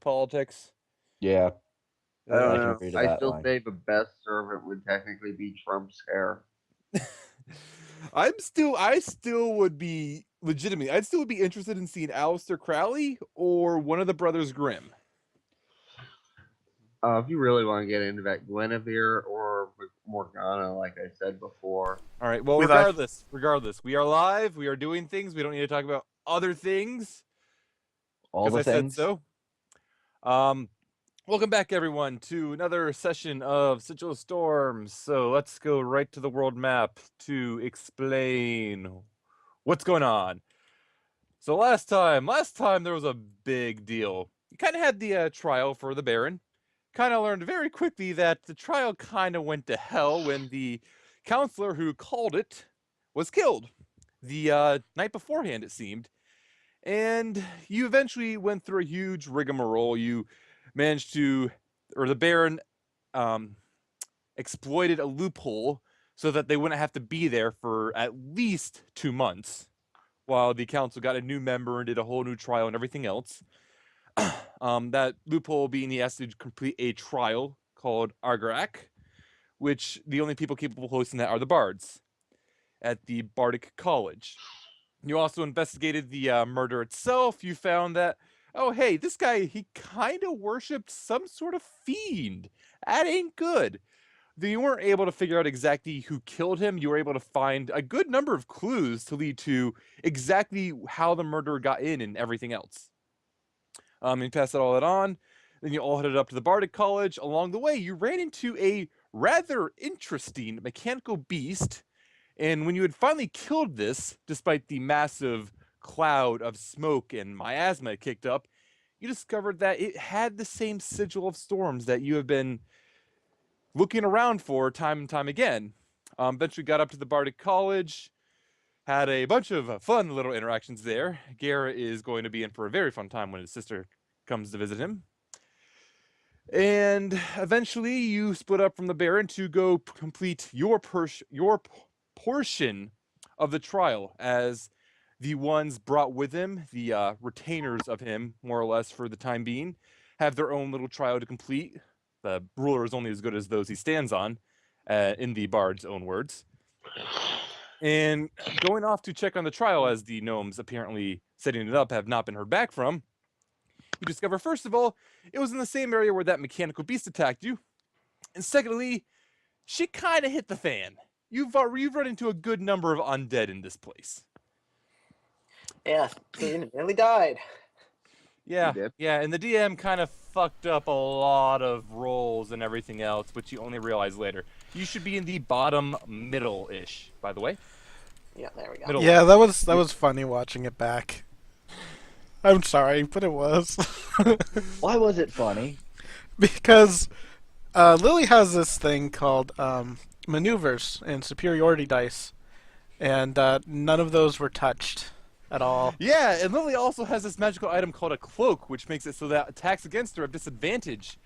politics. Yeah. I don't can know. agree to I that still line. say the best servant would technically be Trump's heir. I still would be legitimately. I still would be interested in seeing Aleister Crowley or one of the brothers Grimm. If you really want to get into that, Guinevere or Morgana, like I said before. All right. Well, regardless, we are live. We are doing things. We don't need to talk about other things. All the I things. said so. Welcome back, everyone, to another session of Sigil Storms. So let's go right to the world map to explain what's going on. So last time there was a big deal. You kind of had the trial for the Baron. Kind of learned very quickly that the trial kind of went to hell when the counselor who called it was killed the night beforehand, it seemed. And you eventually went through a huge rigmarole. You managed to, or the Baron exploited a loophole so that they wouldn't have to be there for at least 2 months while the council got a new member and did a whole new trial and everything else. That loophole being he has to complete a trial called Argarak, which the only people capable of hosting that are the bards at the Bardic College. You also investigated the murder itself. You found that, oh, hey, this guy, he kind of worshipped some sort of fiend. That ain't good. Though you weren't able to figure out exactly who killed him, you were able to find a good number of clues to lead to exactly how the murderer got in and everything else. You passed all that on. Then you all headed up to the Bardic College. Along the way, you ran into a rather interesting mechanical beast. And when you had finally killed this, despite the massive cloud of smoke and miasma it kicked up, you discovered that it had the same sigil of storms that you have been looking around for time and time again. Eventually got up to the Bardic College, had a bunch of fun little interactions there. Gara is going to be in for a very fun time when his sister comes to visit him. And eventually you split up from the Baron to go complete your portion of the trial, as the ones brought with him, the retainers of him, more or less for the time being, have their own little trial to complete. The ruler is only as good as those he stands on, in the bard's own words. And going off to check on the trial, as the gnomes apparently setting it up have not been heard back from, you discover, first of all, it was in the same area where that mechanical beast attacked you. And secondly, shit kind of hit the fan. You've run into a good number of undead in this place. Yeah, they nearly died. Yeah, and the DM kind of fucked up a lot of rolls and everything else, which you only realize later. You should be in the bottom middle-ish, by the way. Yeah, there we go. Yeah, that was funny watching it back. I'm sorry, but it was. Why was it funny? Because Lily has this thing called maneuvers and superiority dice, and none of those were touched at all. Yeah, and Lily also has this magical item called a cloak, which makes it so that attacks against her have disadvantage.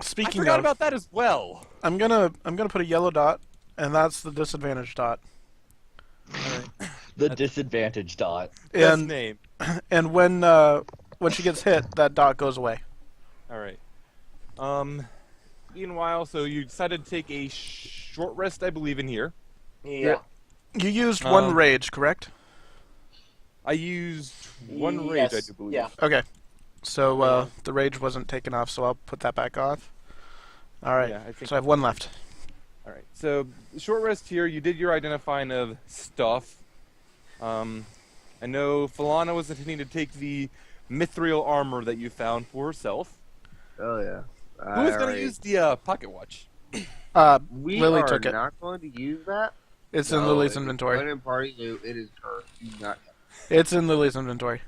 Speaking I forgot about that as well. I'm gonna put a yellow dot, and that's the disadvantage dot. All right. The disadvantage dot. Best name. And when she gets hit, that dot goes away. All right. Meanwhile, so you decided to take a short rest, I believe, in here. Yeah. You used one rage, correct? I used one rage, I do believe. Yeah. Okay. So the rage wasn't taken off, so I'll put that back off. All right. Yeah, I think so I have one left. All right. So short rest here. You did your identifying of stuff. I know Falana was intending to take the mithril armor that you found for herself. Oh yeah. Who was going to use the pocket watch? We Lily are took it. not going to use that. It's in Lily's inventory. When in party loot, it is cursed. Do not. It's in Lily's inventory.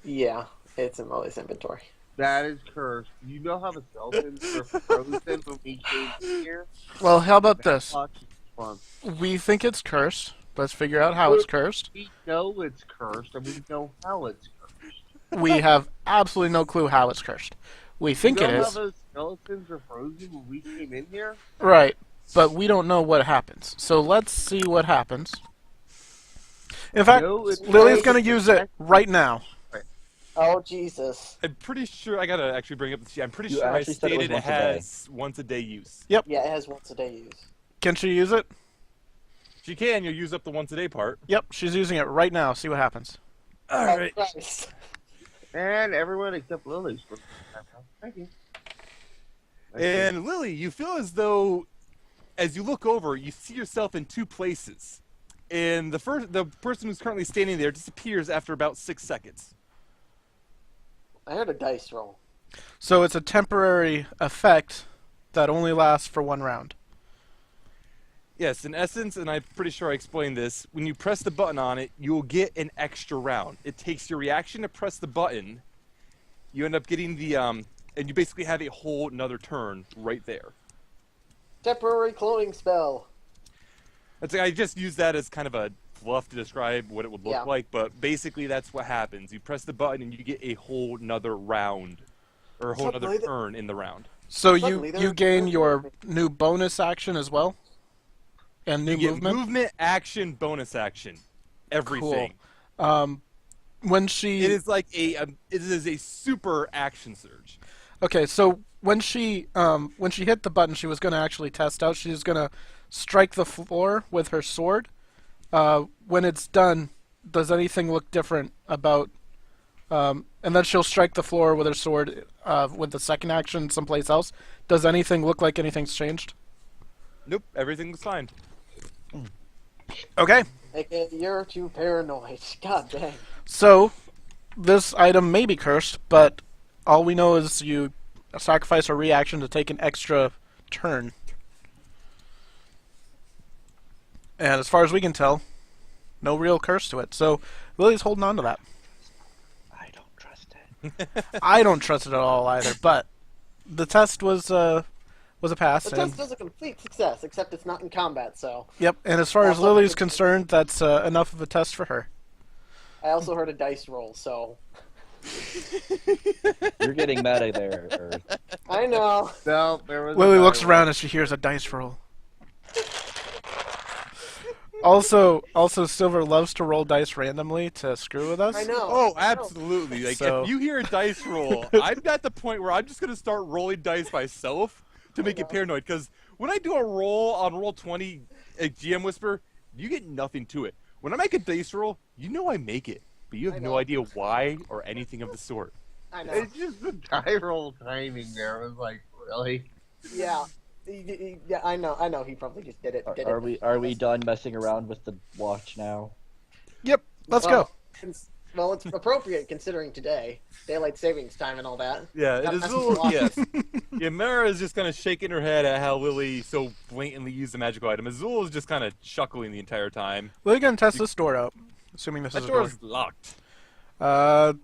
Yeah, it's in Lily's inventory. That is cursed. You know how the skeletons were frozen when we came here? Well, how about this? Watch is fun. We think it's cursed. Let's figure out how it's cursed. We know it's cursed, and we know how it's cursed. We have absolutely no clue how it's cursed. We think you it know is. how those skeletons were frozen when we came in here? Right, but we don't know what happens. So let's see what happens. In fact, No, it's Lily's not. going to use it right now. Oh Jesus. I'm pretty sure I gotta actually bring up the sheet. I'm pretty You sure I actually said it was stated it once a day. has once a day use. Yeah, it has once a day use. Can she use it? She can. You'll use up the once a day part. Yep, she's using it right now. See what happens. All Oh, right. Christ. And everyone except Lily's. Thank you. And Lily, you feel as though, as you look over, you see yourself in two places. And the person who's currently standing there disappears after about 6 seconds. I heard a dice roll. So it's a temporary effect that only lasts for 1 round. Yes, in essence, and I'm pretty sure I explained this, when you press the button on it, you'll get an extra round. It takes your reaction to press the button. You end up getting the, and you basically have a whole another turn right there. Temporary cloning spell. I just use that as kind of a fluff to describe what it would look like, but basically that's what happens. You press the button and you get a whole nother round, or a whole Suddenly nother turn in the round. So Suddenly you gain your new bonus action as well? And new You get movement? movement, action, bonus action, everything. Cool. When she... It is like it is a super action surge. Okay, so when she hit the button, she was going to actually test out. She's going to strike the floor with her sword. When it's done, does anything look different about... and then she'll strike the floor with her sword with the second action someplace else. Does anything look like anything's changed? Nope, everything's fine. Okay. Okay, you're too paranoid. God dang. So, this item may be cursed, but all we know is you sacrifice a reaction to take an extra turn. And as far as we can tell, no real curse to it. So, Lily's holding on to that. I don't trust it. I don't trust it at all either, but the test was a pass. The And, test is a complete success, except it's not in combat, so. yep, and as far as Also- Lily's concerned, that's enough of a test for her. I also heard a dice roll, so. You're getting meta there, Earth. I know. No, there was. Lily another looks one. around as she hears a dice roll. Also, Silver loves to roll dice randomly to screw with us. I know. Oh, I know. absolutely. Like, So- if you hear a dice roll, I'm at the point where I'm just going to start rolling dice myself to make it paranoid. Because when I do a roll on Roll20, a GM Whisper, you get nothing to it. When I make a dice roll, you know I make it. But you have I no know. idea why or anything of the sort. I know. It's just the die roll timing there was like, really? Yeah. Yeah, I know. I know. He probably just did it. Are we done messing around with the watch now? Yep, let's go. Well, it's appropriate considering today, daylight savings time and all that. Yeah, it Gotta is mess a with little, the yes. Yeah, Mara is just kind of shaking her head at how Lily so blatantly used the magical item. Azul is just kind of chuckling the entire time. We're gonna test this door out, assuming this That is a door. door is locked.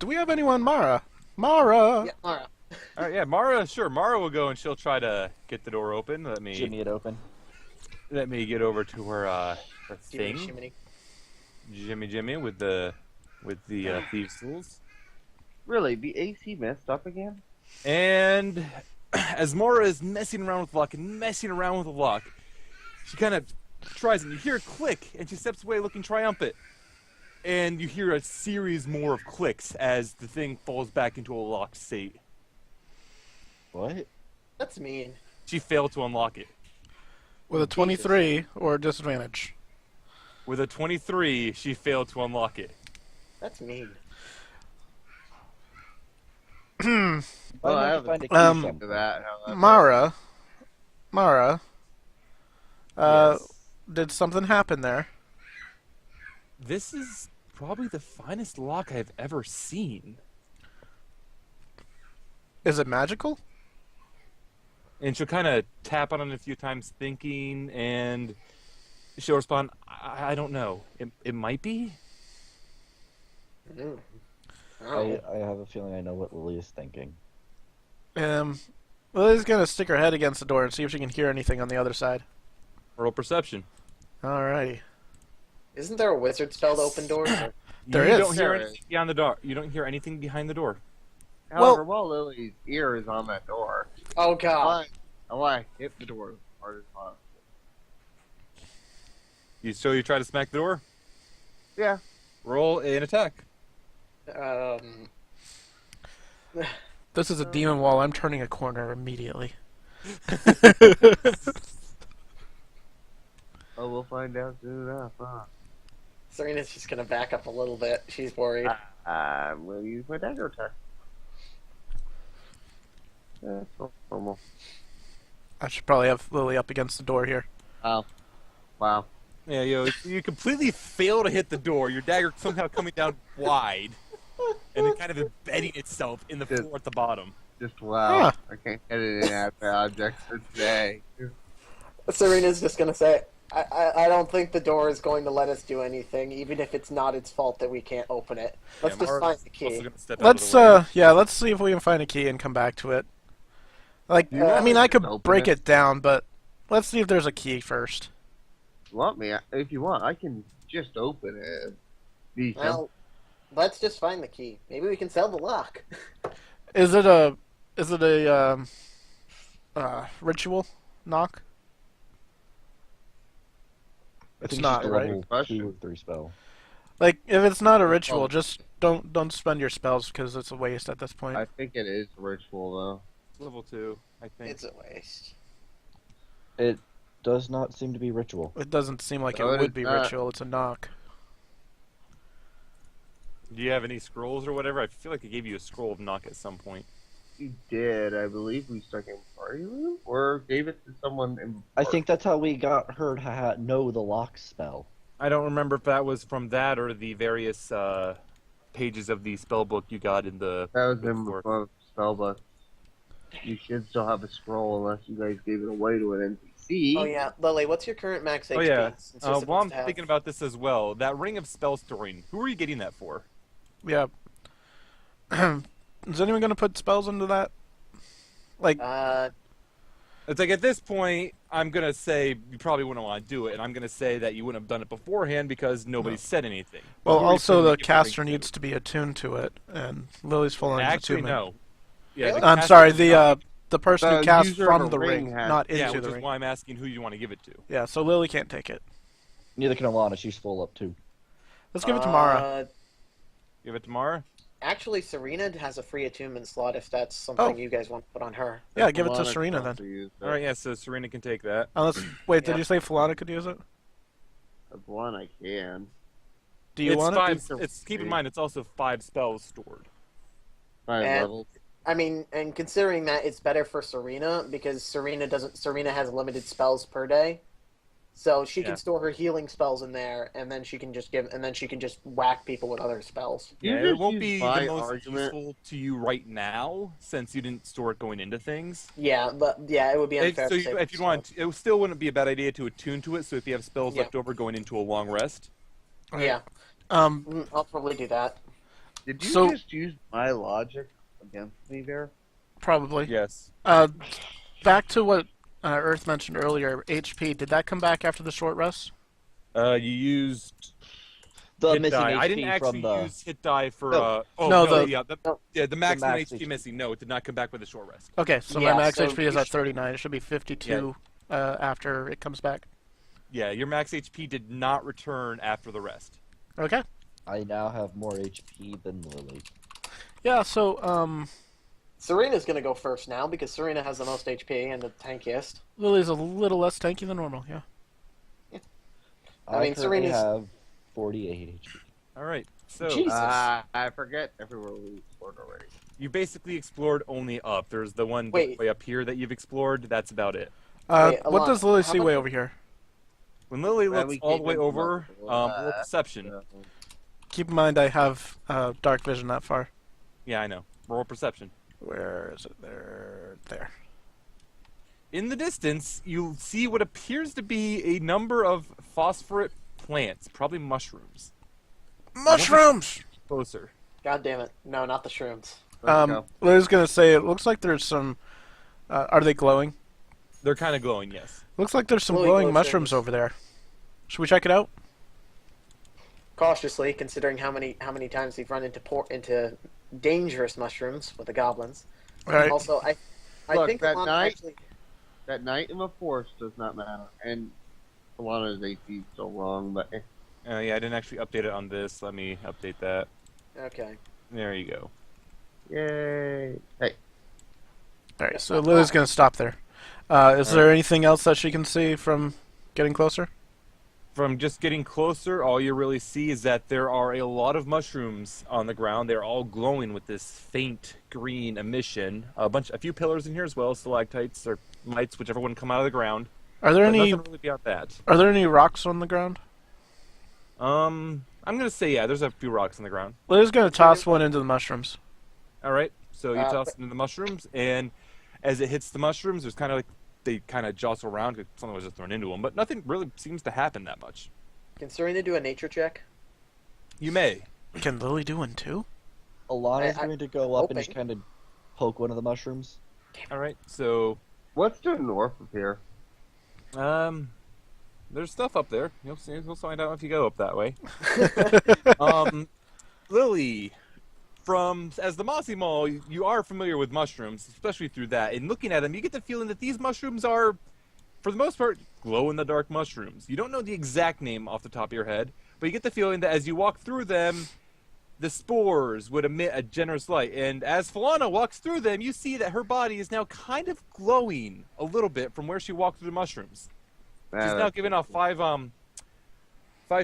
Do we have anyone, Mara? Mara. Yeah, Mara. All right, yeah, Mara, sure. Mara will go and she'll try to get the door open. Let Jimmy it open. me get over to her Jiminy, thing. shiminy. Jimmy with the thieves tools. Really? The AC messed up again? And as Mara is messing around with the lock, she kind of tries and you hear a click and she steps away looking triumphant. And you hear a series more of clicks as the thing falls back into a locked state. What? That's mean. She failed to unlock it. With a 23 or disadvantage. With a 23, she failed to unlock it. That's mean. Well, I have find a key Um, somewhere. to that. How that Mara. Yes. Did something happen there? This is probably the finest lock I've ever seen. Is it magical? And she'll kind of tap on it a few times, thinking, and she'll respond, I don't know. It might be? Mm. Oh. I have a feeling I know what Lily is thinking. Lily's gonna stick her head against the door and see if she can hear anything on the other side. Roll perception. Alrighty. Isn't there a wizard spell to open doors? There you is. don't hear There anything beyond the door. You don't hear anything behind the door. However, while Lily's ear is on that door, Oh god. I want to hit the door as hard as possible. You try to smack the door? Yeah. Roll an attack. This is a demon wall. I'm turning a corner immediately. Oh, we'll find out soon enough, huh? Serena's just gonna back up a little bit. She's worried. I'm gonna use my dagger attack. That's normal. I should probably have Lily up against the door here. Oh. Wow. Yeah, you completely fail to hit the door. Your dagger somehow coming down wide, and then kind of embedding itself in the floor at the bottom. Just wow. Huh. I can't get it in after objects for today. Serena's just gonna say, I don't think the door is going to let us do anything, even if it's not its fault that we can't open it. Let's Yeah, just Mara's find the also key. gonna step out of Let's the way. let's see if we can find a key and come back to it. Like, You I mean, I could open break it. it down, but let's see if there's a key first. If you want, I can just open it. Be simple. Well, let's just find the key. Maybe we can sell the lock. Is it a ritual knock? It's think not, she's a right? level Question. 2 or 3 spell. Like, if it's not a ritual, just don't spend your spells because it's a waste at this point. I think it is a ritual, Level 2, I think. It's a waste. It does not seem to be ritual. It doesn't seem like No, it it would is be not. ritual. It's a knock. Do you have any scrolls or whatever? I feel like I gave you a scroll of knock at some point. though. You did, I believe we stuck in party room? Or gave it to someone in I think that's how we got her to know the lock spell. I don't remember if that was from that or the various pages of the spell book you got in the. that was in before. the spellbook. You should still have a scroll unless you guys gave it away to an NPC. Oh yeah, Lily, what's your current max HP? Oh yeah. Since you're Well, supposed I'm to have- thinking about this as well. That ring of spell storing. Who are you getting that for? Yeah. Is anyone gonna put spells into that? Like, It's like at this point, I'm gonna say you probably wouldn't want to do it, and I'm gonna say that you wouldn't have done it beforehand because nobody said anything. well, Who are you also putting the gift ring caster to? needs to be attuned to it, and Lily's full on Actually, attunement. no. Yeah, Really? the I'm caster sorry, does not- the person who The casts user from of the the ring, ring has- not yeah, into which the is ring. why I'm asking who you want to give it to. Yeah, so Lily can't take it. Neither can Alana, she's full up too. Let's give it to Mara. Give it to Mara. Actually, Surina has a free attunement slot if that's something Oh. you guys want to put on her. Yeah, give it to Alana Surina can then. also use it. All right, yeah. So Surina can take that. Unless, wait, did Yeah. you say Falana could use it? That's one I can. Do you it's want five. it? It's keep in mind it's also 5 spells stored. 5 And- levels. I mean, and considering that it's better for Surina because Surina has limited spells per day, so she Yeah. can store her healing spells in there, and then she can just whack people with other spells. You Yeah, it just won't use be my the most argument. useful to you right now since you didn't store it going into things. Yeah, but yeah, it would be unfair. So to say if you want, it still wouldn't be a bad idea to attune to it. So if you have spells Yeah. left over going into a long rest, Yeah, I'll probably do that. Did you So- just use my logic against me there? Probably. yes. Back to what Earth mentioned earlier, HP. Did that come back after the short rest? You used The hit missing die. HP I didn't actually from the... use hit die for. No. No, the- yeah, no. the maximum max HP HP. missing. No, it did not come back with a short rest. Okay, so Yeah, my max so HP is you at 39. It should be 52 after it comes back. Yeah, your max HP did not return after the rest. Okay. I now have more HP than Lily. Yeah, so, Serina's gonna go first now because Surina has the most HP and the tankiest. Lily's a little less tanky than normal, yeah. I mean, currently Serena's- have 48 HP. All right. So Jesus. I forget everywhere we explored already. you basically explored only up. There's the one Wait. way up here that you've explored. That's about it. Wait, What Alana, does Lily how see much- way over here? When Lily Well, looks we all the can't way go over, roll left, perception. Keep in mind I have dark vision that far. Yeah, I know. Roll perception. Where is it? There. In the distance, you see what appears to be a number of phosphorate plants, probably mushrooms. Mushrooms! Closer. God damn it! No, not the shrooms. Let's go. Lily's gonna say it looks like there's some. Are they glowing? They're kind of glowing, yes. Looks like there's some Glowing glowing glow mushrooms things. over there. Should we check it out? Cautiously, considering how many times we've run into dangerous mushrooms with the goblins. All right. Also, I Look, think that Alana night- actually. That night in the forest does not matter. And Falana's AC is so wrong, but Yeah, I didn't actually update it on this. Let me update that. Okay. There you go. Yay! Hey, Alright, so Lily's gonna stop there. Is there anything else that she can see from getting closer? From just getting closer, all you really see is that there are a lot of mushrooms on the ground. They're all glowing with this faint green emission. A few pillars in here as well, stalactites or mites, whichever one come out of the ground. Are there But any nothing really beyond that. Are there any rocks on the ground? I'm gonna say yeah. There's a few rocks on the ground. Lily's gonna toss one into the mushrooms. All right, so you Uh, toss it into the mushrooms, and as it hits the mushrooms, there's kind of like they kind of jostle around because something was just thrown into them, but nothing really seems to happen that much. Can Surina do a nature check? You may. Can Lily do one too? Alana's I- going to go up and hoping. just kind of poke one of the mushrooms. All right, so what's to the north of here? there's stuff up there. You'll see. You'll find out if you go up that way. Lily, as the Mossy Mall, you are familiar with mushrooms, especially through that. And looking at them, you get the feeling that these mushrooms are, for the most part, glow-in-the-dark mushrooms. You don't know the exact name off the top of your head, but you get the feeling that as you walk through them, the spores would emit a generous light. And as Falana walks through them, you see that her body is now kind of glowing a little bit from where she walked through the mushrooms. She's now giving off 5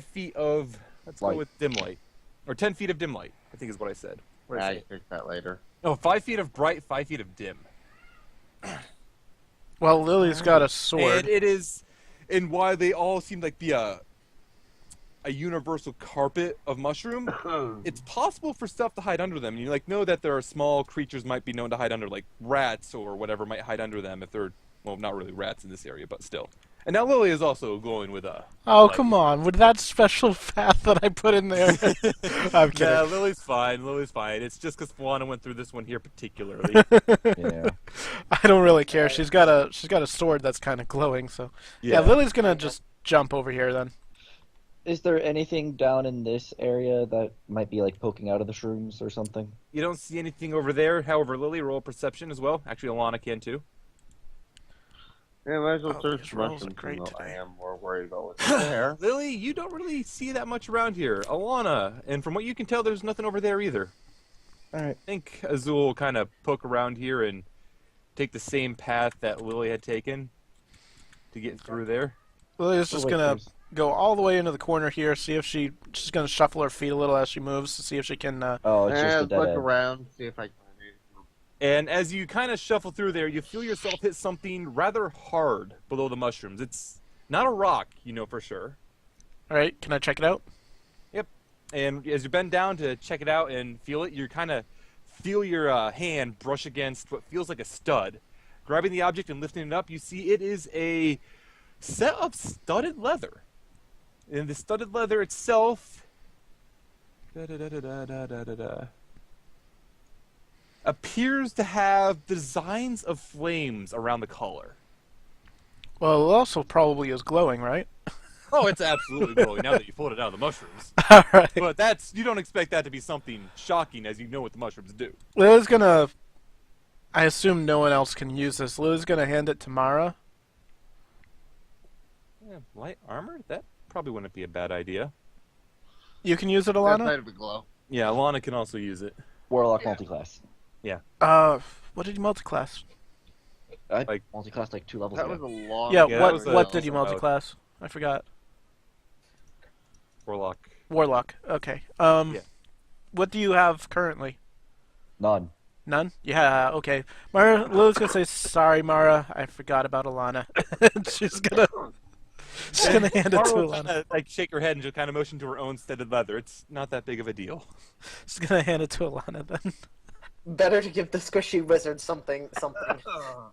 feet of, let's go Light. with dim light. Or 10 feet of dim light, I think is what I said. What did I I say? fix that later. No, 5 feet of bright, 5 feet of dim. Well, Lily's got a sword. And it is, and why they all seem like a universal carpet of mushroom, it's possible for stuff to hide under them. You know that there are small creatures might be known to hide under, like rats or whatever might hide under them if they're, well, not really rats in this area, but still. And now Lily is also glowing with a. Oh, light. come on. With that special path that I put in there. I'm kidding. Yeah, Lily's fine. Lily's fine. It's just because Falana went through this one here particularly. Yeah. I don't really care. She's got a sword that's kind of glowing, so. Yeah, Lily's going to just jump over here then. Is there anything down in this area that might be like poking out of the shrooms or something? You don't see anything over there. However, Lily, roll perception as well. Actually, Alana can too. Yeah, might as well Oh, search these rolls are mushrooms, great even though I today. am more worried about what's there. Lily, you don't really see that much around here. Alana, and from what you can tell, there's nothing over there either. Alright. I think Azul will kind of poke around here and take the same path that Lily had taken to get through there. Lily's just wait, going to there's- go all the way into the corner here, see if she's going to shuffle her feet a little as she moves to see if she can... Oh, it's just a Let's dead look end. around, see if I can find anything. And as you kind of shuffle through there, you feel yourself hit something rather hard below the mushrooms. It's not a rock, you know for sure. Alright, can I check it out? And as you bend down to check it out and feel it, you kind of feel your hand brush against what feels like a stud. Grabbing the object and lifting it up, you see it is a set of studded leather. And the studded leather itself appears to have designs of flames around the collar. Well, it also probably is glowing, right? Oh, it's absolutely glowing now that you pulled it out of the mushrooms. Alright. But you don't expect that to be something shocking as you know what the mushrooms do. Lily's going to... I assume no one else can use this. Lily's going to hand it to Mara. Yeah, light armor? That probably wouldn't be a bad idea. You can use it, That Alana? side of the glow. Yeah, Alana can also use it. Warlock Yeah. multiclass. What did you multiclass? Like- Multiclass like 2 levels That ago. was a long. Yeah, that what was what a- did you also multiclass? I forgot. Warlock. Warlock. Okay. Yeah. What do you have currently? None. None? Yeah, okay. Mara, Lily's gonna say, sorry, Mara, I forgot about Alana. she's gonna hand it to Mara will Alana. kinda, shake her head and just kind of motion to her own studded leather. It's not that big of a deal. She's gonna hand it to Alana then. Better to give the squishy wizard something. All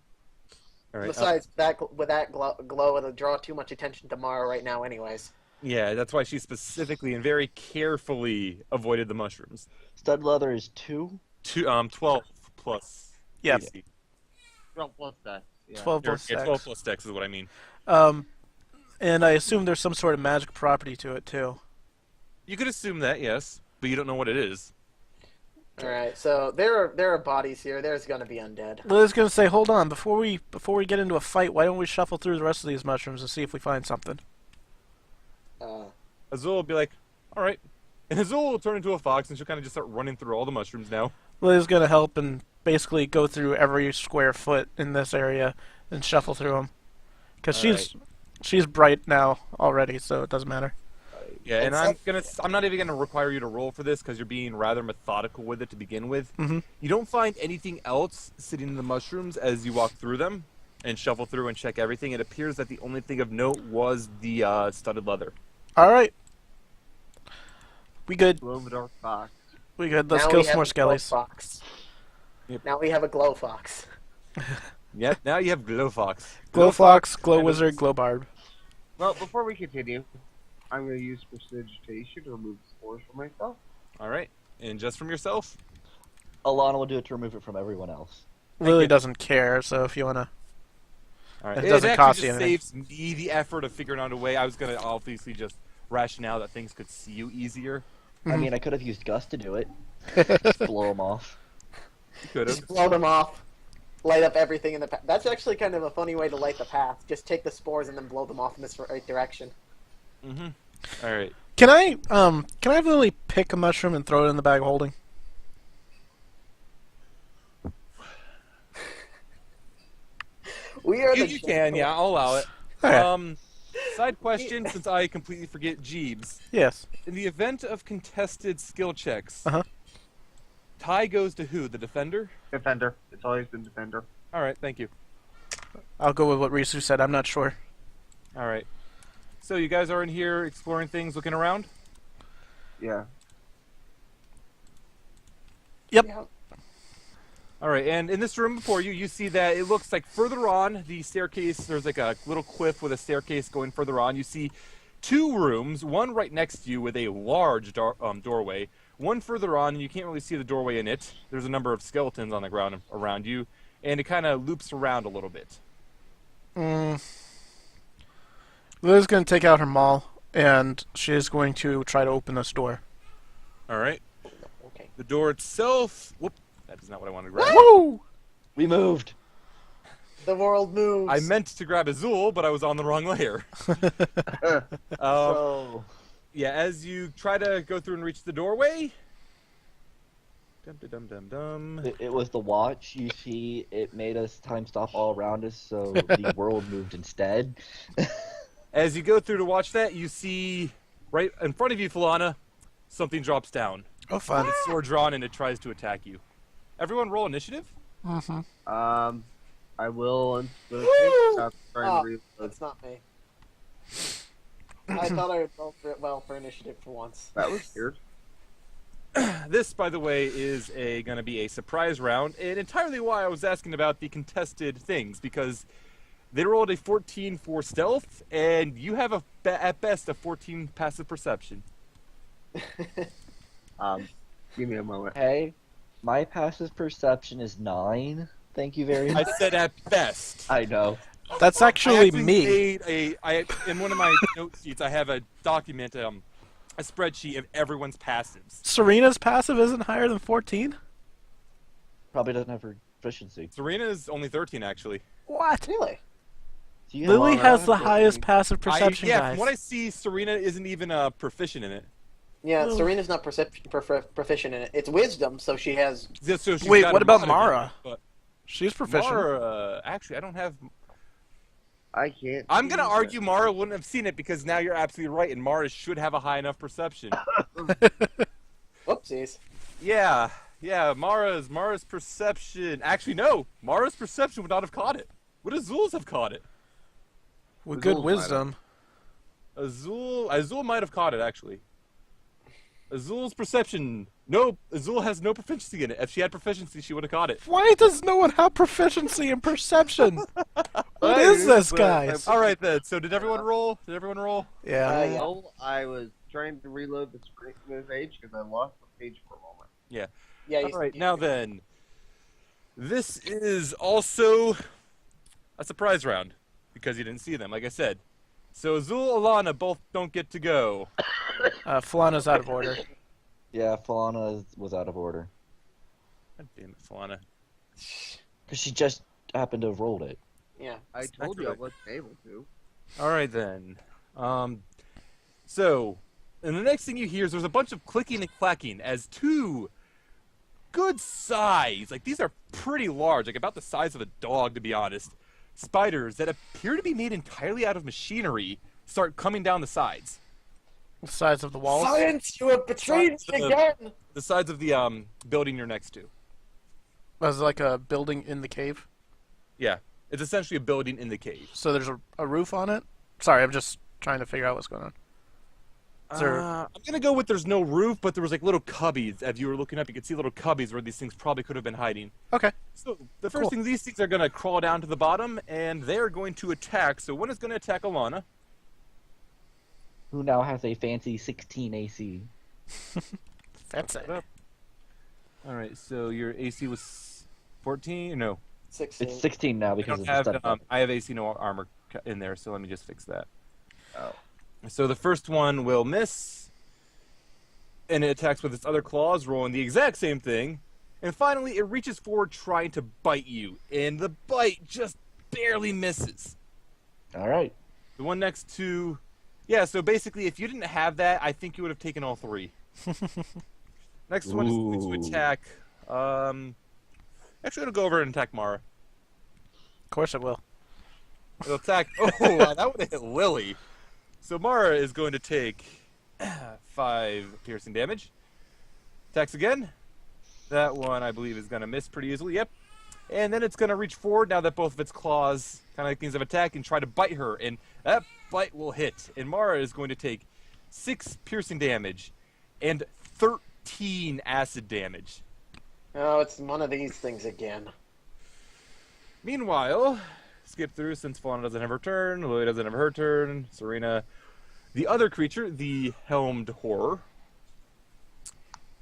right. Besides, with that glow, it'll draw too much attention to Mara right now, anyways. Yeah, that's why she specifically and very carefully avoided the mushrooms. Stud leather is 2. 12 plus. Yeah. AC. 12 plus that. Yeah. 12 Or, plus yeah, 6. 12 plus dex is what I mean. And I assume there's some sort of magic property to it, too. You could assume that, yes, but you don't know what it is. Alright, so there are bodies here. There's gonna be undead. Lily's gonna say, hold on, before we get into a fight, why don't we shuffle through the rest of these mushrooms and see if we find something? Azul will be like, all right. And Azul will turn into a fox and she'll kind of just start running through all the mushrooms now. Lily's gonna help and basically go through every square foot in this area and shuffle through them. Because All she's bright now already, so it doesn't matter. Yeah, and I'm not even gonna require you to roll for this because you're being rather methodical with it to begin with. Mm-hmm. You don't find anything else sitting in the mushrooms as you walk through them and shuffle through and check everything. It appears that the only thing of note was the studded leather. All right. We good. Glow-in-the-dark fox. We good. Let's Now kill we some more have a glow skellies. fox. Yep. Now we have a glow fox. Yep, now you have Glow Fox. Glow Fox, kind Glow of- Wizard, Glow Barb. Well, before we continue, I'm going to use prestidigitation to remove the spores from myself. Alright, and just from yourself? Alana will do it to remove it from everyone else. Lily you. doesn't care, so if you wanna. Alright, It doesn't actually cost just you anything. saves me the effort of figuring out a way. I was gonna obviously just rationale that things could see you easier. I mean, I could have used Gus to do it. Just blow him off. You could have. Just blow them off. Light up everything in the path. That's actually kind of a funny way to light the path. Just take the spores and then blow them off in this right direction. Mm-hmm. Alright. Can I have Lily pick a mushroom and throw it in the bag of holding? We are You the can, yeah, I'll allow it. Okay. Side question, since I completely forget Jeebs. Yes. In the event of contested skill checks, Uh-huh. tie goes to who? The defender? Defender. It's always been defender. Alright, thank you. I'll go with what Risu said. I'm not sure. Alright. So you guys are in here exploring things, looking around? Yeah. Yep. Yeah. Alright, and in this room before you, you see that it looks like further on the staircase, there's like a little cliff with a staircase going further on. You see two rooms, one right next to you with a large doorway. One further on, and you can't really see the doorway in it. There's a number of skeletons on the ground around you, and it kind of loops around a little bit. Lily's going to take out her maul, and she's going to try to open this door. Alright. Okay. The door itself... Whoop. That is not what I wanted to grab. Woo! We moved. The world moves. I meant to grab Azul, but I was on the wrong layer. So, Yeah, as you try to go through and reach the doorway... Dum-da-dum-dum-dum. it was the watch. You see, it made us time stop all around us, so the world moved instead. As you go through to watch that, you see right in front of you, Falana, something drops down. Oh, fun. It's sword drawn and it tries to attack you. Everyone roll initiative. Mm-hmm. I will. Woo! Stop trying Oh, to reload. that's not me. I thought I would roll for it well for initiative for once. That was weird. This, by the way, is going to be a surprise round, and entirely why I was asking about the contested things, because they rolled a 14 for stealth, and you have at best a 14 passive perception. Give me a moment. Hey, my passive perception is 9. Thank you very I much. said at best. I know. That's I actually actually me. made in one of my note sheets, I have a document, a spreadsheet of everyone's passives. Serena's passive isn't higher than 14? Probably doesn't have her proficiency. Serena is only 13, actually. What? Really? Do you Lily have- has the highest passive perception, yeah, guys. from what I see, Serena isn't even proficient in it. Yeah, Oh. Serena's not proficient in it. It's wisdom, so she has. So she's Wait, got what a about lot of it, Mara? but She's proficient. Mara, actually, I don't have. I can't. I'm see gonna that. argue Mara wouldn't have seen it because now you're absolutely right, and Mara should have a high enough perception. Whoopsies. Yeah, Mara's perception. Actually, no, Mara's perception would not have caught it. Would Azul's have caught it? With good Azul's might have. wisdom. Azul might have caught it actually. Azul's perception. No, Azul has no proficiency in it. If she had proficiency, she would have caught it. Why does no one have proficiency in perception? What is this, guys? All right then. So did everyone roll? Did everyone roll? Yeah. Yeah. No, I was trying to reload the screen the page because I lost the page for a moment. Yeah. All right. Now then, this is also a surprise round because you didn't see them, like I said. So Azul, Alana both don't get to go. Falana's out of order. Yeah, Falana was out of order. God damn it, Falana. Because she just happened to have rolled it. Yeah. I told you I wasn't able to. All right then. So, and the next thing you hear is there's a bunch of clicking and clacking as two good size. Like, these are pretty large, like about the size of a dog, to be honest. Spiders that appear to be made entirely out of machinery start coming down the sides. The size of the walls. Science, you have betrayed me again! The sides of the building you're next to. Was it like a building in the cave? Yeah, it's essentially a building in the cave. So there's a roof on it? Sorry, I'm just trying to figure out what's going on. Is there... I'm gonna go with there's no roof, but there was like little cubbies. As you were looking up, you could see little cubbies where these things probably could have been hiding. Okay. So the first Cool. thing, these things are gonna crawl down to the bottom, and they're going to attack. So one is gonna attack Elana. Who now has a fancy 16 AC? That's it. All right, so your AC was 14. No, 16. It's 16 now I because don't of the have. step up. I have AC no armor in there, so let me just fix that. Oh. So the first one will miss, and it attacks with its other claws, rolling the exact same thing. And finally, it reaches forward trying to bite you, and the bite just barely misses. All right. The one next to... Yeah, so basically, if you didn't have that, I think you would have taken all three. Next one is going to Ooh. attack... Actually, I'm going to go over and attack Mara. Of course it will. It'll attack... Oh, wow, that would have hit Lily. So Mara is going to take 5 piercing damage. Attacks again. That one, I believe, is going to miss pretty easily. Yep. And then it's going to reach forward now that both of its claws, kind of like things of attack, and try to bite her. And that bite will hit. And Mara is going to take 6 piercing damage and 13 acid damage. Oh, it's one of these things again. Meanwhile, skip through since Falana doesn't have her turn, Lily doesn't have her turn, Surina. The other creature, the Helmed Horror,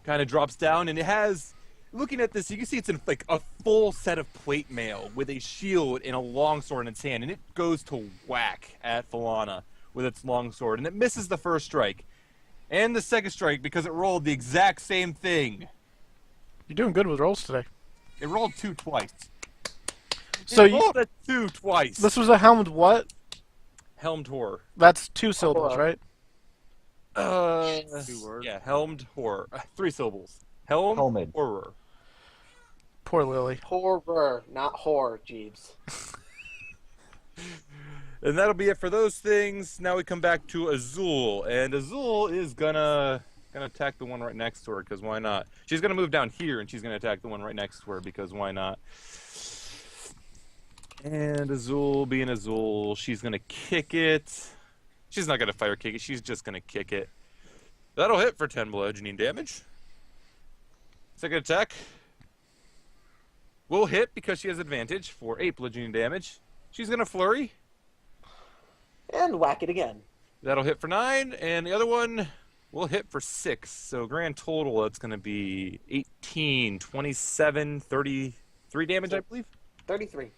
kind of drops down, and it has, looking at this, you can see it's in like a full set of plate mail with a shield and a longsword in its hand, and it goes to whack at Falana with its longsword, and it misses the first strike. And the second strike because it rolled the exact same thing. You're doing good with rolls today. It rolled 2 twice. So It you, rolled a 2 twice. this was a helmed what? Helmed Horror. That's 2 syllables, right? 2 words. Yeah, Helmed Horror. 3 syllables. Helmed Helmed. Horror. Poor Lily. Horror, not whore, Jeeves. And that'll be it for those things. Now we come back to Azul, and Azul is gonna attack the one right next to her, because why not? She's gonna move down here, and she's gonna attack the one right next to her, because why not? And Azul, being Azul, she's gonna kick it. She's not gonna fire kick it, she's just gonna kick it. That'll hit for 10 bludgeoning damage. Second attack will hit because she has advantage for 8 bludgeoning damage. She's gonna flurry. And whack it again. That'll hit for 9, and the other one will hit for 6. So grand total, that's going to be 18, 27, 33 damage, I believe. 33.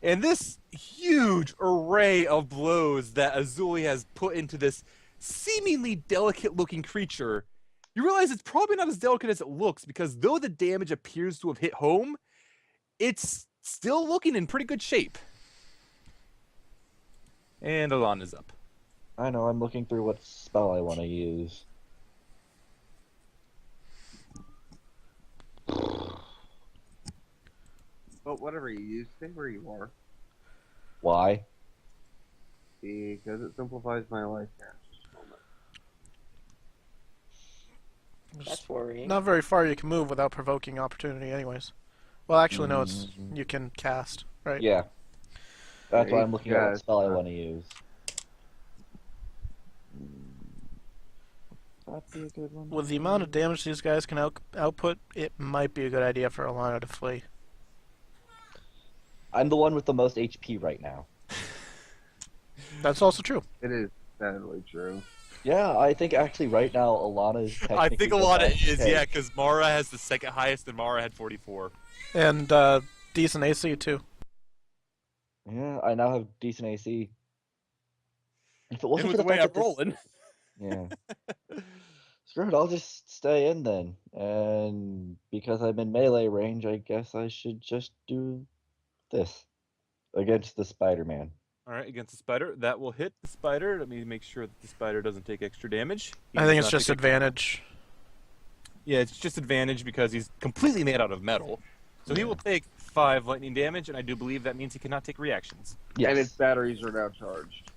And this huge array of blows that Azuli has put into this seemingly delicate-looking creature, you realize it's probably not as delicate as it looks, because though the damage appears to have hit home, it's still looking in pretty good shape. And Alana's up. I know, I'm looking through what spell I want to use. But whatever you use, stay where you are. Why? Because it simplifies my life here. That's worrying. Not very far you can move without provoking opportunity anyways. Well, actually, no, it's you can cast, right? Yeah. That's why I'm looking at Yeah, what spell I want to use. That'd be a good one. With the amount of damage these guys can output, it might be a good idea for Elana to flee. I'm the one with the most HP right now. That's also true. It is sadly true. Yeah, I think actually right now Alana is technically I think a the lot of best it is, pick. yeah, because Mara has the second highest, and Mara had 44. And decent AC, too. Yeah, I now have decent AC. If it And wasn't with for the the way fact I'm that this... rolling. Yeah. Screw it, I'll just stay in then. And because I'm in melee range, I guess I should just do this against the Spider-Man. All right, against the spider. That will hit the spider. Let me make sure that the spider doesn't take extra damage. He I does think it's not just take extra- advantage. Yeah, it's just advantage because he's completely made out of metal. So he will take 5 lightning damage, and I do believe that means he cannot take reactions. Yes. And its batteries are now charged.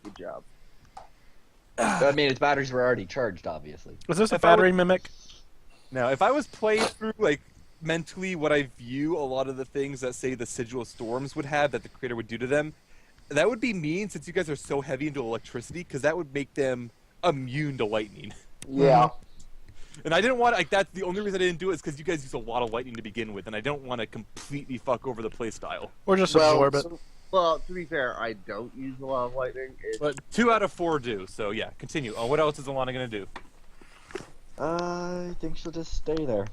Good job. I mean, its batteries were already charged, obviously. Was this a If I would- battery mimic? Now, if I was playing through, like, mentally what I view a lot of the things that, say, the Sigil of Storms would have that the creator would do to them, that would be mean since you guys are so heavy into electricity, because that would make them immune to lightning. Yeah. And I didn't want to, like, that's the only reason I didn't do it is because you guys use a lot of lightning to begin with, and I don't want to completely fuck over the playstyle. Or just Well, absorb it? so- Well, to be fair, I don't use a lot of lightning. But 2 out of 4 do, so yeah, continue. What else is Elana going to do? I think she'll just stay there.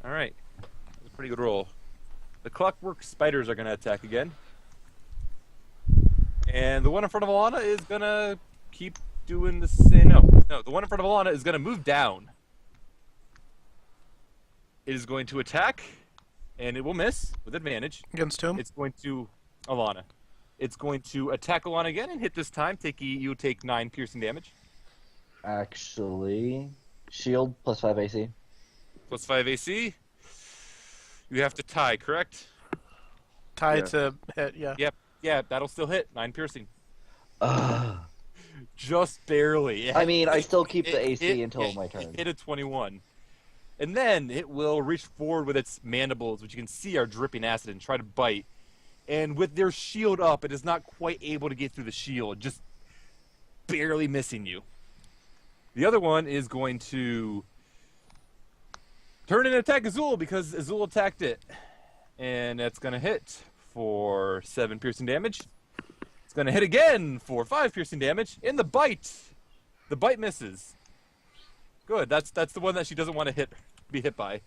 Alright. That's a pretty good roll. The clockwork spiders are going to attack again. And the one in front of Elana is going to keep doing the same. No, the one in front of Elana is going to move down. It is going to attack, and it will miss with advantage. Against whom? It's going to Elana. It's going to attack Elana again and hit this time. You take 9 piercing damage. Actually, shield plus 5 AC. Plus 5 AC. You have to tie, correct? Tied Yeah. to hit, yeah. Yep. Yeah, that'll still hit. 9 piercing. Ugh. Just barely. I mean, I still keep the It- AC it- until it- my it turn. hit a 21. And then it will reach forward with its mandibles, which you can see are dripping acid, and try to bite. And with their shield up, it is not quite able to get through the shield, just barely missing you. The other one is going to turn and attack Azul because Azul attacked it. And that's going to hit for 7 piercing damage. It's going to hit again for 5 piercing damage. And the bite misses. Good. That's the one that she doesn't want to be hit by.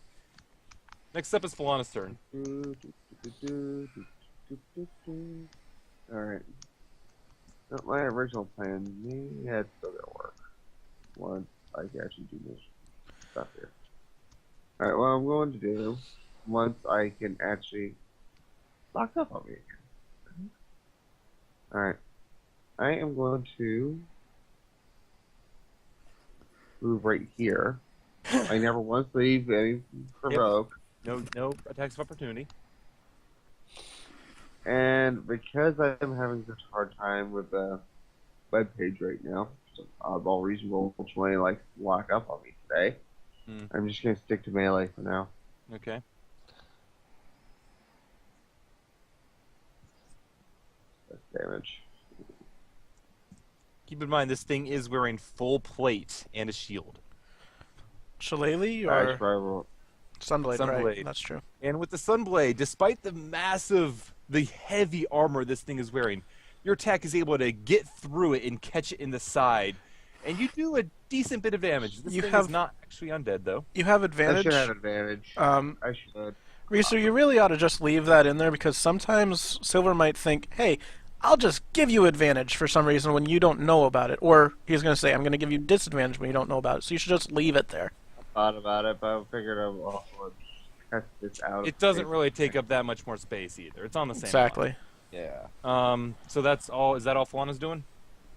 Next up is Falana's turn. Alright. Not my original plan. Yeah, it's still gonna work. Once I can actually do this stuff here. Alright, what I'm going to do, once I can actually lock up on me again. Alright. I am going to move right here. I never once leave any provoke. No attacks of opportunity. And because I'm having such a hard time with the webpage right now, so oddball reasonable way like lock up on me today, I'm just gonna stick to melee for now. Okay. That's damage. Keep in mind, this thing is wearing full plate and a shield. Shillelagh Alright, or Sunblade, right? Sunblade. That's true. And with the Sunblade, despite the heavy armor this thing is wearing, your attack is able to get through it and catch it in the side. And you do a decent bit of damage. This You thing have- is not actually undead, though. You have I advantage. should have advantage. Um, I should. Risu, you really ought to just leave that in there because sometimes Silver might think, hey, I'll just give you advantage for some reason when you don't know about it. Or he's going to say, I'm going to give you disadvantage when you don't know about it. So you should just leave it there. Thought about it, but I figured I'll also test this out. It doesn't really take up that much more space either. It's on the same Exactly. Yeah. line. So that's all. Is that all Falana's doing?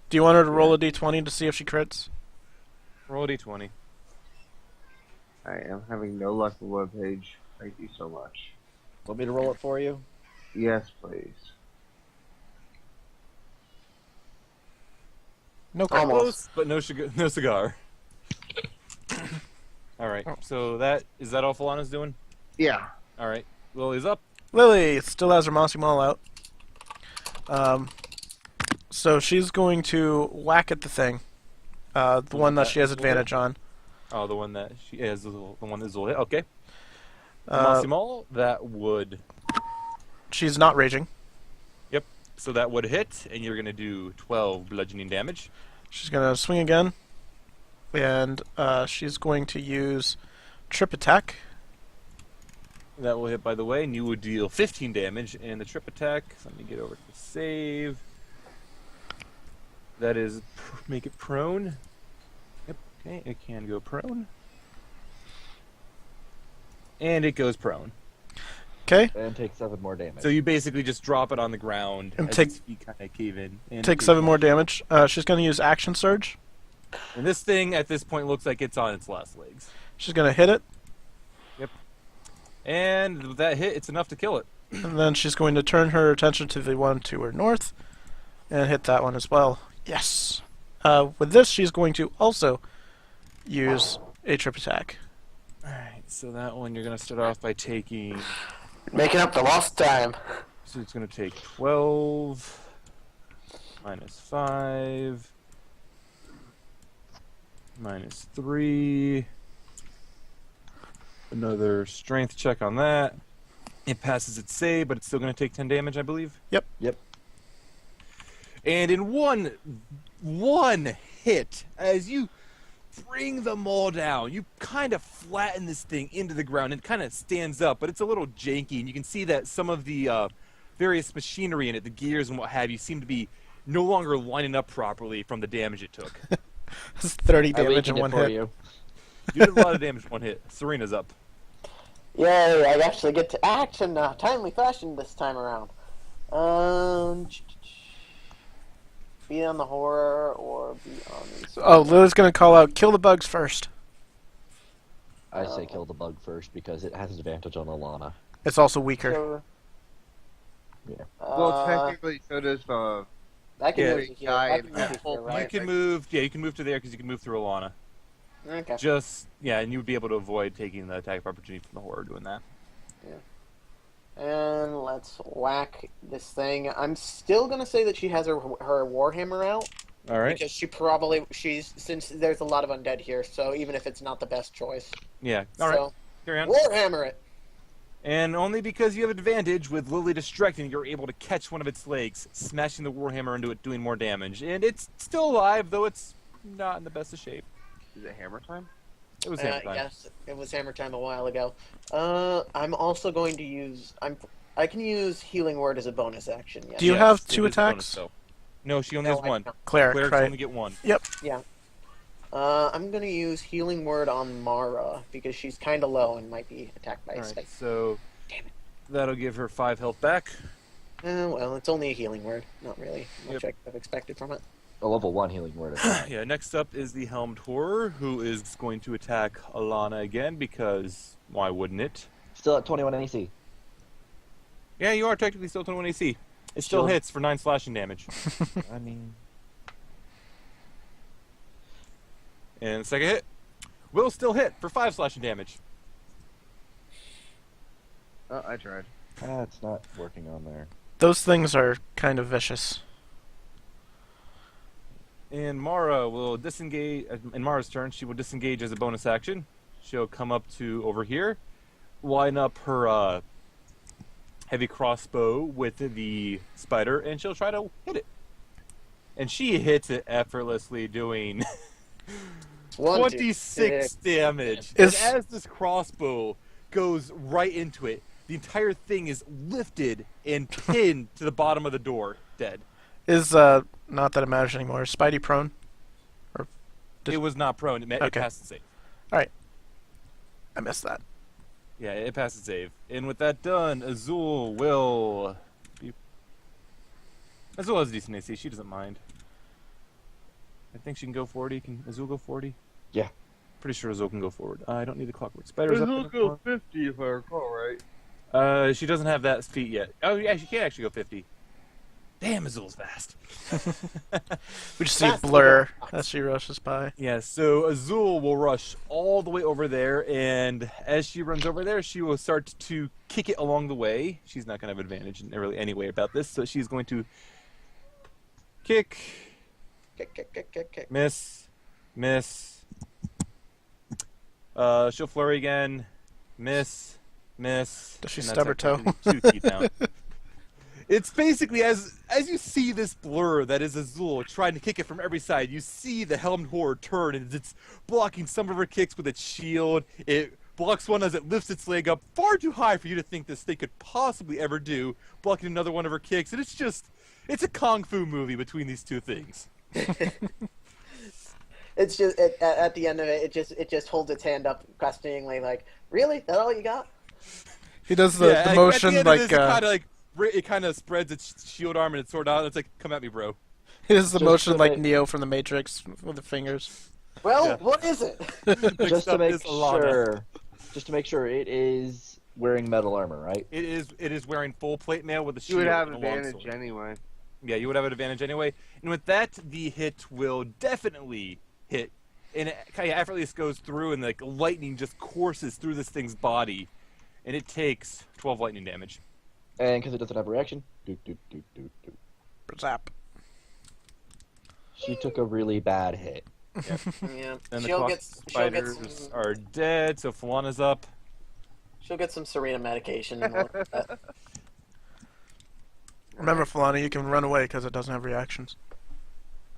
Do you want her to roll a d20 to see if she crits? Roll a d20. I am having no luck with webpage. Thank you so much. Want me to roll it for you? Yes, please. No Almost. Close, but no cigar. All right. Oh. So is that all Falana's doing? Yeah. All right. Lily's up. Lily still has her Mossy Maul out. So she's going to whack at the thing. The one that she has advantage on. Oh, the one that she is the one that's hit. Okay. Uh, Maximal, that would. she's not raging. Yep. So that would hit, and you're gonna do 12 bludgeoning damage. She's going to swing again. And she's going to use trip attack. That will hit, by the way, and you would deal 15 damage. And the trip attack. Let me get over to the save. That is make it prone. Yep. Okay, it can go prone. And it goes prone. Okay. And take 7 more damage. So you basically just drop it on the ground And as take- its feet kind of cave in. And Take 7 more damage. She's going to use Action Surge. And this thing at this point looks like it's on its last legs. She's gonna hit it, And with that hit, it's enough to kill it. and then she's going to turn her attention to the one to her north, and hit that one as well. Yes. With this, she's going to also use a trip attack. Alright, so that one you're going to start off by taking... Making up the lost time. So it's going to take 12... minus 5... minus 3... Another strength check on that. It passes its save, but it's still going to take 10 damage, I believe. Yep. And in one hit, as you bring them all down, you kind of flatten this thing into the ground. It kind of stands up, but it's a little janky, and you can see that some of the various machinery in it, the gears and what have you, seem to be no longer lining up properly from the damage it took. That's 30 I damage in weakened it one for hit. you. You did a lot of damage in one hit. Serena's up. Yay, I actually get to act in a timely fashion this time around. Be on the horror or be on the... Oh, Lily's gonna call out, kill the bugs first. I say kill the bug first because it has advantage on Elana. It's also weaker. Sure. Yeah. Well, technically, so does the... I can Yeah, move here. guy I in can that move whole- here, You right? can move, yeah, you can move to there because you can move through Alana. Okay. And you would be able to avoid taking the attack of opportunity from the horror doing that. And let's whack this thing. I'm still gonna say that she has her warhammer out All right. because she's since there's a lot of undead here. So even if it's not the best choice, Yeah. All right. so Carry on. warhammer it. And only because you have advantage with Lily distracting, you're able to catch one of its legs, smashing the warhammer into it, doing more damage. And it's still alive, though it's not in the best of shape. Is it hammer time? It was hammer time. Yes, it was hammer time a while ago. I'm also going to use. I can use healing word as a bonus action. Yes. Do you Yes, have it 2 is a bonus, attacks? though. No, she only No, has I one. don't. Cleric, Clerics right? only get one. I'm gonna use healing word on Mara because she's kind of low and might be attacked by a All right, spike. so Damn it. that'll give her 5 health back. Well, it's only a healing word. Not really much Yep. I could have expected from it. A level 1 healing word. Yeah, next up is the Helmed Horror, who is going to attack Alana again, because why wouldn't it? Still at 21 AC. Yeah, you are technically still 21 AC. It still Sure. hits for 9 slashing damage. I mean, And the second hit will still hit for 5 slashing damage. Oh, I tried. it's not working on there. Those things are kind of vicious. And Mara will disengage. In Mara's turn, she will disengage as a bonus action. She'll come up to over here, line up her heavy crossbow with the spider, and she'll try to hit it. And she hits it effortlessly, doing 26 damage. And Is- as this crossbow goes right into it, the entire thing is lifted and pinned to the bottom of the door, dead. Is, not that it matters anymore, is Spidey prone? It was not prone. It Okay. passed the save. I missed that. Yeah, it passed the save. And with that done, Azul will... Azul has decent AC. She doesn't mind. I think she can go 40. Can Azul go 40? Yeah. Pretty sure Azul can go forward. I don't need the clockwork spiders up in the go 50 if I recall right. front. She doesn't have that feat yet. Oh, yeah, she can actually go 50. Damn, Azul's fast. We just see a That's the blur box. as she rushes by. Yeah, so Azul will rush all the way over there, and as she runs over there, she will start to kick it along the way. She's not going to have advantage in really any way about this, so she's going to kick, Kick. miss. She'll flurry again, miss. Does she and stub her that's toe? actually 2 feet down. It's basically as you see this blur that is Azul trying to kick it from every side, you see the Helmed Horror turn, and it's blocking some of her kicks with its shield. It blocks one as it lifts its leg up far too high for you to think this thing could possibly ever do, blocking another one of her kicks, and it's a kung fu movie between these two things. It's just at the end of it, it just holds its hand up questioningly, like, "Really? That all you got?" He does the At motion the end like, of this, it kind of spreads its shield arm and its sword out, and it's like, come at me, bro. he does the Just motion so like that- Neo from the Matrix with the fingers. Well, Yeah. what is it? Just to up make is Elana. sure. Just to make sure, it is wearing metal armor, right? It is wearing full plate mail with a You shield would have and a long advantage sword. anyway. Yeah, you would have an advantage anyway. And with that, the hit will definitely hit. And it kind of effortlessly goes through, and like lightning just courses through this thing's body. And it takes 12 lightning damage. And because it doesn't have a reaction, doot, doot, doot, doot, doot. Zap. She took a really bad hit. Yeah. And the She'll clock get spiders some. are dead, so Falana's up. She'll get some Surina medication. And look at that. Remember, Falana, you can run away because it doesn't have reactions.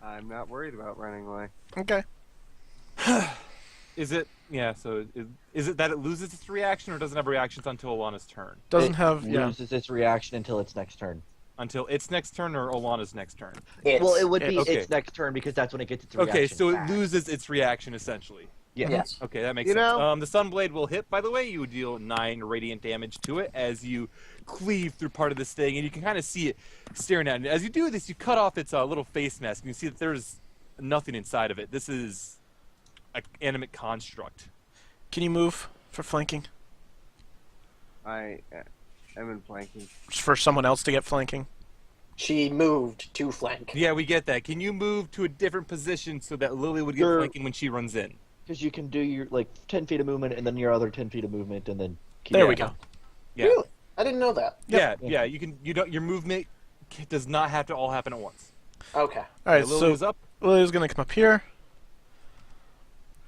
I'm not worried about running away. Okay. Is it? Yeah, so is it that it loses its reaction or doesn't have reactions until Alana's turn? Doesn't It have, yeah. loses its reaction until its next turn. Until its next turn or Alana's next turn? Well, it would be Okay. its next turn because that's when it gets its reaction. Okay, so it back. loses its reaction essentially. Yeah. Yes. Okay, that makes You sense. know- The Sunblade will hit, by the way. You deal 9 radiant damage to it as you cleave through part of this thing, and you can kind of see it staring at it. As you do this, you cut off its little face mask, and you see that there's nothing inside of it. This is an animate construct. Can you move for flanking? I am in flanking. Just for someone else to get flanking? She moved to flank. Yeah, we get that. Can you move to a different position so that Lily would get Sure. flanking when she runs in? Because you can do your 10 feet of movement and then your other 10 feet of movement and then keep There we going. go. Yeah. Really? I didn't know that. Yeah, yeah. You can. You don't. Your movement does not have to all happen at once. Okay. Alright, Lily so is up. Lily's going to come up here.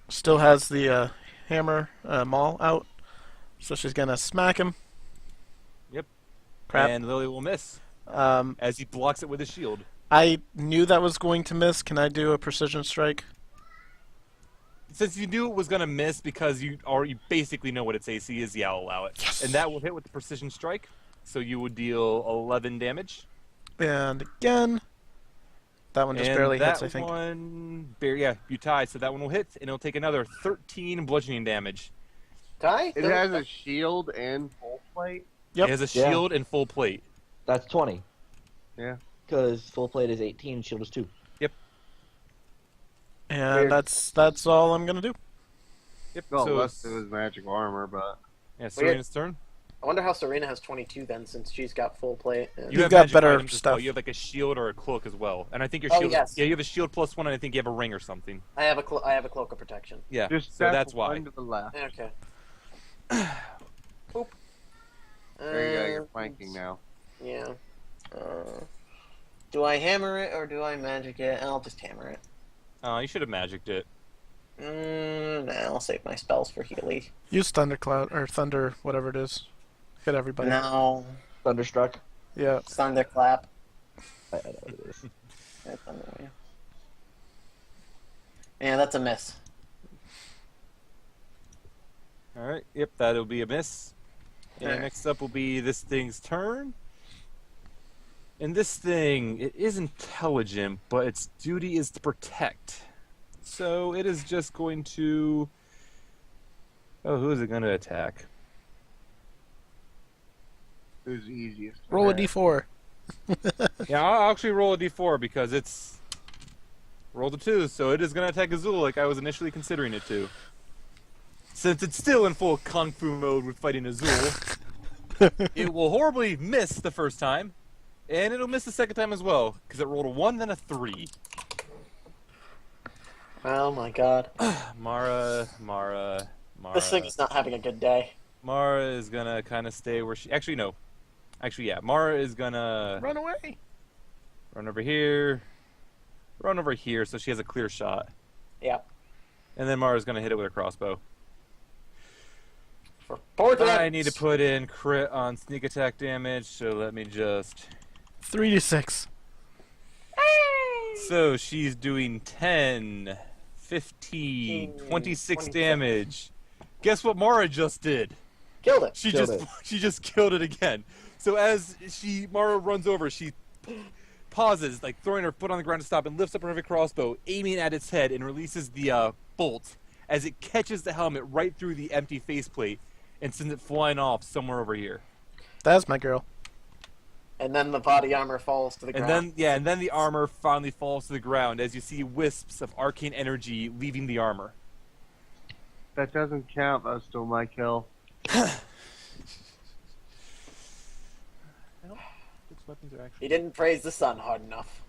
Still has the hammer maul out. So she's going to smack him. Yep. Crap. And Lily will miss Um, as he blocks it with his shield. I knew that was going to miss. Can I do a precision strike? Since you knew it was gonna miss because you basically know what its AC is, yeah, I'll allow it. Yes. And that will hit with the precision strike. So you would deal 11 damage. And again, that one just and barely that hits, I think. Yeah, you tie, so that one will hit, and it'll take another 13 bludgeoning damage. Ty? It has a shield and full plate. Yep. It has a Yeah. shield and full plate. That's 20. Yeah. Because full plate is 18, shield is 2. And Weird. that's all I'm gonna do. Yep. Well, so less of his magic armor, but yeah, Weird. Serena's turn. I wonder how Surina has 22 then, since she's got full plate. And... You You've have got magic better items as well. stuff. You have like a shield or a cloak as well, and I think your Oh, shield. yes. Yeah, you have a shield +1, and I think you have a ring or something. I have a cloak of protection. Yeah. just so step that's why. one to the left. Okay. Boop. There you go. You're flanking now. Yeah. Do I hammer it or do I magic it? I'll just hammer it. You should have magicked it. Nah, I'll save my spells for Healy. Use thundercloud or thunder, whatever it is. Hit everybody. No. Thunderstruck. Yeah. Thunderclap. I know what it is. Yeah, thunder, yeah, that's a miss. All right. Yep, that'll be a miss. And Alright. next up will be this thing's turn. And this thing, it is intelligent, but its duty is to protect. So it is just going to. Oh, who is it going to attack? It was the easiest. Roll a Okay. d4. Yeah, I'll actually roll a d4 because it's rolled a 2, so it is going to attack Azul like I was initially considering it to. Since it's still in full kung fu mode with fighting Azul, it will horribly miss the first time, and it'll miss the second time as well because it rolled a 1 then a 3. Oh my god. Mara. This thing is not having a good day. Mara is gonna kind of stay where she. Actually, no. Actually, yeah. Mara is gonna Run away. run over here, so she has a clear shot, Yep. and then Mara's gonna hit it with a crossbow. For 4 damage. I need to put in crit on sneak attack damage, so let me just. 3d6. So she's doing 10, 15, 26 26. damage. Guess what Mara just did? Killed it. She Killed just it. she just killed it again. So as Mara runs over, she pauses, like throwing her foot on the ground to stop, and lifts up her heavy crossbow, aiming at its head, and releases the bolt as it catches the helmet right through the empty faceplate and sends it flying off somewhere over here. That's my girl. And then the body armor falls to the ground. And then the armor finally falls to the ground as you see wisps of arcane energy leaving the armor. That doesn't count. That was still my kill. He didn't praise the sun hard enough.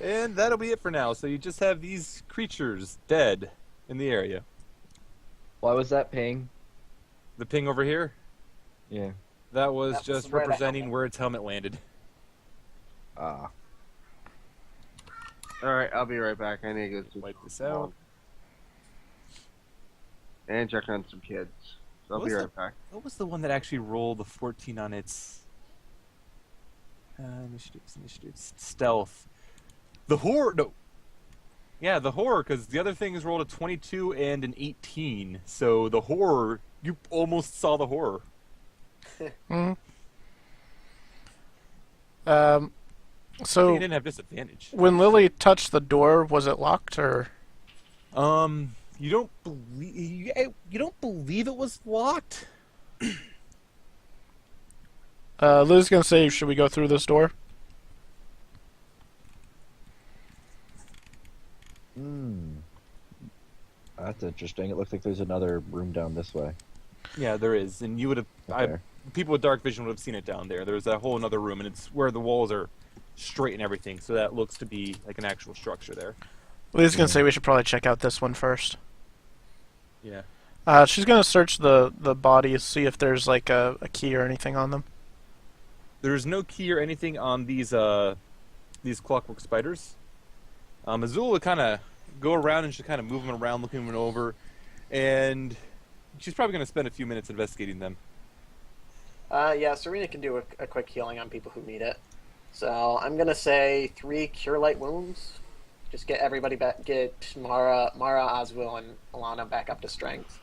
And that'll be it for now. So you just have these creatures dead in the area. Why was that ping? The ping over here, Yeah. that was That was just where the representing helmet- where its helmet landed. Ah. Alright, I'll be right back. I need to go do Wipe this out. and check on some kids. So I'll be right back. What was the one that actually rolled the 14 on its initiatives, stealth? The horror, no. Yeah, the horror, because the other things rolled a 22 and an 18. So the horror, you almost saw the horror. Mhm. So So you didn't have disadvantage. when Lily touched the door, was it locked or? You don't believe it was locked? Lily's gonna say, should we go through this door? That's interesting. It looks like there's another room down this way. Yeah, there is, and you would have. Okay. People with dark vision would have seen it down there. There's a whole another room, and it's where the walls are straight and everything. So that looks to be like an actual structure there. Lily's gonna say we should probably check out this one first. Yeah. She's gonna search the bodies, see if there's like a key or anything on them. There's no key or anything on these clockwork spiders. Azul would kind of go around and she'll kind of move them around, looking them over, and she's probably going to spend a few minutes investigating them. Yeah, Surina can do a quick healing on people who need it. So I'm gonna say 3 cure light wounds. Just get everybody back. Get Mara, Azul, and Elana back up to strength.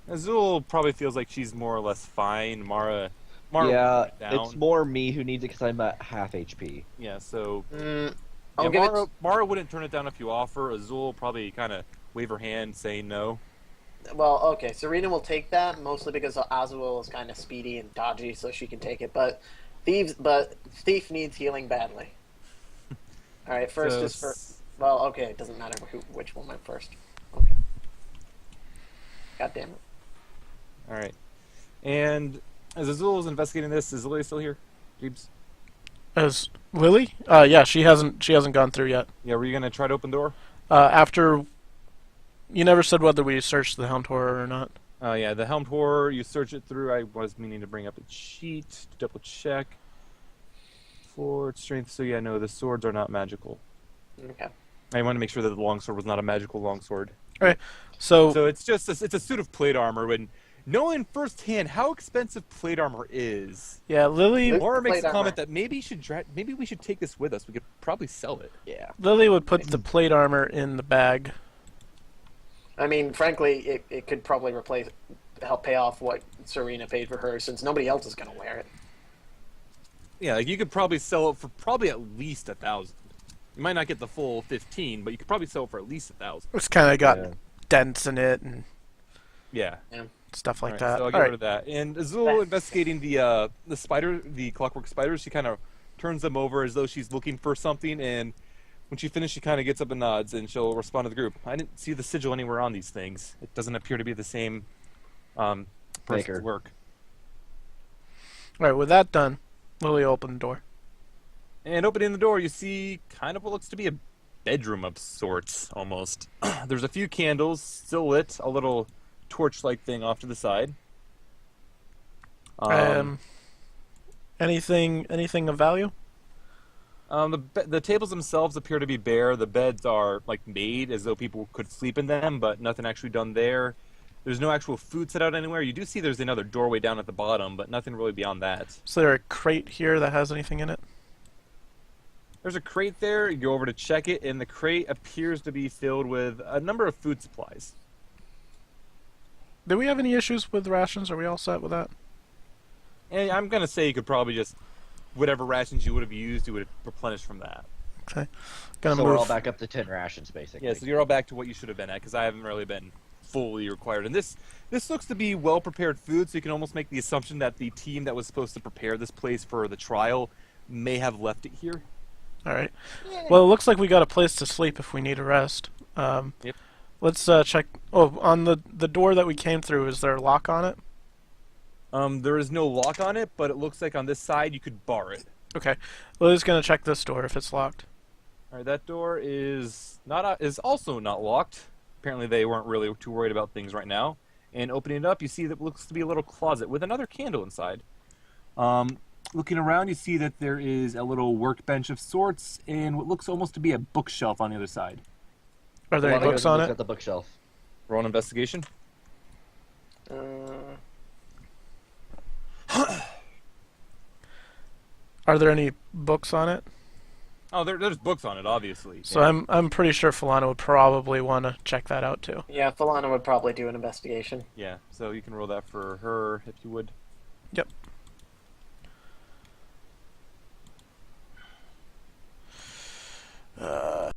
Azul probably feels like she's more or less fine. Mara Yeah, went down. it's more me who needs it because I'm at half HP. Yeah, so I'll yeah, give it. Mara wouldn't turn it down if you offer. Azul probably kind of wave her hand, saying no. Well, okay, Surina will take that mostly because Azul is kind of speedy and dodgy, so she can take it. But Thief needs healing badly. All right, first So is for. Well, okay, it doesn't matter which one went first. Okay. God damn it. All right, and as Azul is investigating this, is Lily still here? Jeebs? Is Lily? Yeah, she hasn't gone through yet. Yeah, were you gonna try to open the door? After you never said whether we searched the Hound Horror or not. Oh yeah, the Helmed Horror, you search it through. I was meaning to bring up a sheet to double check. For its strength, so yeah, no, the swords are not magical. Okay. I want to make sure that the longsword was not a magical longsword. So So it's just it's a suit of plate armor, and knowing firsthand how expensive plate armor is, yeah, Lily Laura makes Plate a armor. comment that maybe we should take this with us. We could probably sell it. Yeah. would put the plate armor in the bag. I mean, frankly, it could probably help pay off what Surina paid for her, since nobody else is gonna wear it. Yeah, like you could probably sell it for probably at least 1,000. You might not get the full 15, but you could probably sell it for at least 1,000. It's kind of got Yeah. dents in it and Yeah. stuff like Alright, that. so I'll All get right. rid of that. And Azul investigating the clockwork spiders, she kind of turns them over as though she's looking for something, and when she finishes, she kind of gets up and nods, and she'll respond to the group. I didn't see the sigil anywhere on these things. It doesn't appear to be the same person's Maker. work. All right, with that done, Lily opened the door. And opening the door, you see kind of what looks to be a bedroom of sorts, almost. There's a few candles still lit, a little torch-like thing off to the side. Anything of value? The tables themselves appear to be bare. The beds are like made as though people could sleep in them, but nothing actually done there. There's no actual food set out anywhere. You do see there's another doorway down at the bottom, but nothing really beyond that. Is there a crate here that has anything in it? There's a crate there. You go over to check it, and the crate appears to be filled with a number of food supplies. Do we have any issues with rations? Are we all set with that? And I'm gonna say you could probably just whatever rations you would have used, you would replenish from that. Okay. Gonna So move. we're all back up to 10 rations, basically. Yeah, so you're all back to what you should have been at, because I haven't really been fully required. And this looks to be well prepared food, so you can almost make the assumption that the team that was supposed to prepare this place for the trial may have left it here. All right. Well, it looks like we got a place to sleep if we need a rest. Yep. Let's check. Oh, on the door that we came through, is there a lock on it? There is no lock on it, but it looks like on this side you could bar it. Okay. Lily's gonna check this door if it's locked. All right, that door is also not locked. Apparently, they weren't really too worried about things right now. And opening it up, you see that looks to be a little closet with another candle inside. Looking around, you see that there is a little workbench of sorts and what looks almost to be a bookshelf on the other side. Are there any Alana books goes and on looks it? at the bookshelf. Roll an investigation. Are there any books on it? Oh, there's books on it, obviously. So I'm pretty sure Falana would probably want to check that out too. Yeah, Falana would probably do an investigation. Yeah, so you can roll that for her if you would. Yep.